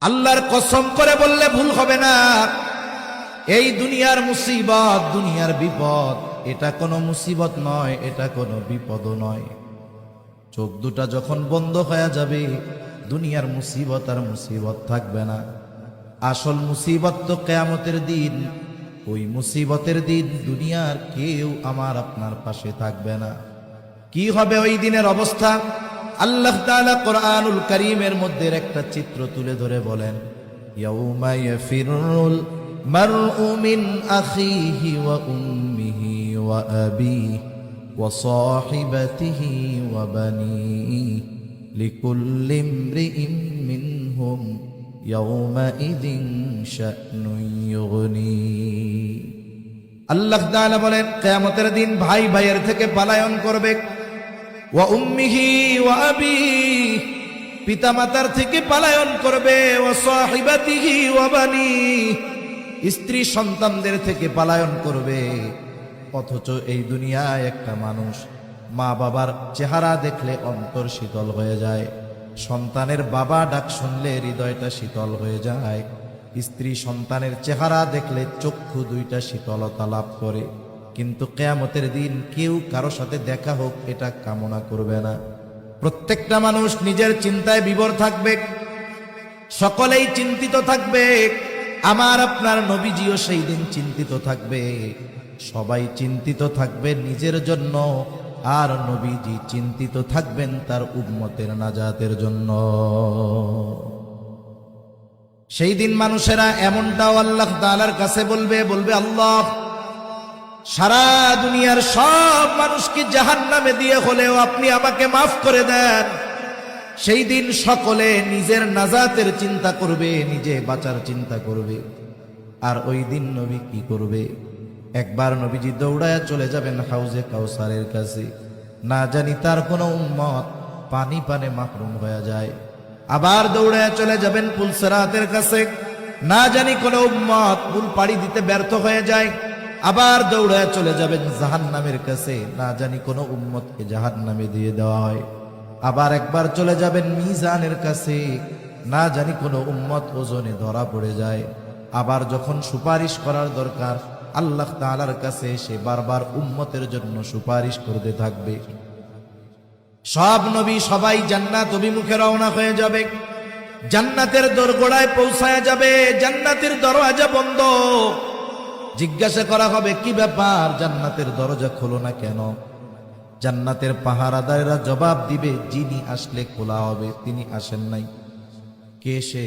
আল্লাহর কসম করে বললে ভুল হবে না, এই দুনিয়ার মুসিবত, দুনিয়ার বিপদ, এটা কোনো মুসিবত নয়, এটা কোনো বিপদও নয়। চোখ দুটা যখন বন্ধ হয়ে যাবে, দুনিয়ার মুসিবত আর মুসিবত থাকবে না। আসল মুসিবত তো কিয়ামতের দিন। ওই মুসিবতের দিন দুনিয়ার কেউ আমার আপনার পাশে থাকবে না। কি হবে ওই দিনের অবস্থা? আল্লাহ তাআলা কোরআনুল কারীমের মধ্যে একটা চিত্র তুলে ধরে বলেন, ইয়াউমা ইয়াফিরুল মারউ মিন আখিহি ওয়া উম্মিহি ওয়া আবিহি ওয়া সাহিবাতিহি ওয়া বানিহি লিকুল্লি ইমরিইন মিনহুম ইয়াউমাইযিন শা'নুন ইউগনি। আল্লাহ তাআলা বলেন, কিয়ামতের দিন ভাই ভাইয়ের থেকে পলায়ন করবে। ওয়া উম্মিহি ওয়া আবিহি, পিতামাতার থেকে পলায়ন করবে। ওয়া সাহিবাতিহি ওয়া বানিহি, স্ত্রী সন্তানদের থেকে পলায়ন করবে। অথচ এই দুনিয়ায় একটা মানুষ মা বাবার চেহারা দেখলে অন্তর শীতল হয়ে যায়, সন্তানের বাবা ডাক শুনলে হৃদয়টা শীতল হয়ে যায়, স্ত্রী সন্তানের চেহারা দেখলে চক্ষু দুইটা শীতলতা লাভ করে। কিন্তু কিয়ামতের দিন কেউ কারো সাথে দেখা হোক এটা কামনা করবে না। প্রত্যেকটা মানুষ নিজের চিন্তায় বিভোর থাকবে, সকলেই চিন্তিত থাকবে। আমার আপনার নবীজিও সেই দিন চিন্তিত থাকবে। সবাই চিন্তিত থাকবে নিজের জন্য, আর নবীজি চিন্তিত থাকবেন তার উম্মতের নাজাতের জন্য। সেই দিন মানুষেরা এমনটাও আল্লাহ তাআলার কাছে বলবে, আল্লাহ, সারা দুনিয়ার সব মানুষকে জাহান্নামে দিয়ে হলেও আপনি আমাকে মাফ করে দেন। সেই দিন সকলে নিজের নাজাতের চিন্তা করবে, নিজে বাঁচার চিন্তা করবে। আর ওই দিন নবী কি করবে? একবার নবীজি দৌড়ায় চলে যাবেন হাউজে কাউসারের কাছে। না জানি তার কোনো উম্মত পানি পানে মাহরুম হয়ে যায়। আবার দৌড়ায় চলে যাবেন পুলসিরাতের কাছে। না জানি কোনো উম্মত পুল পাড়ি দিতে ব্যর্থ হয়ে যায়। আবার দৌড়ায় চলে যাবেন জাহান্নামের কাছে। না জানি কোনো উম্মতকে জাহান্নামে দিয়ে দেওয়া হয়। আবার একবার চলে যাবেন মিজানের কাছে। না জানি কোনো উম্মত ওজনে ধরা পড়ে যায়। আবার যখন সুপারিশ করার দরকার, আল্লাহ তাআলার কাছে সে বারবার উম্মতের জন্য সুপারিশ করতে থাকবে। সব নবী সবাই জান্নাত অভিমুখে রওনা হয়ে যাবে, জান্নাতের দোরগোড়ায় পৌঁছায় যাবে। জান্নাতের দরওয়াজা বন্ধ। জিজ্ঞাসা করা হবে, কি ব্যাপার, জান্নাতের দরজা খোলো না কেন? জান্নাতের পাহারাদারেরা জবাব দিবে, যিনি আসলে খোলা হবে, তিনি আসেন নাই। কে সে?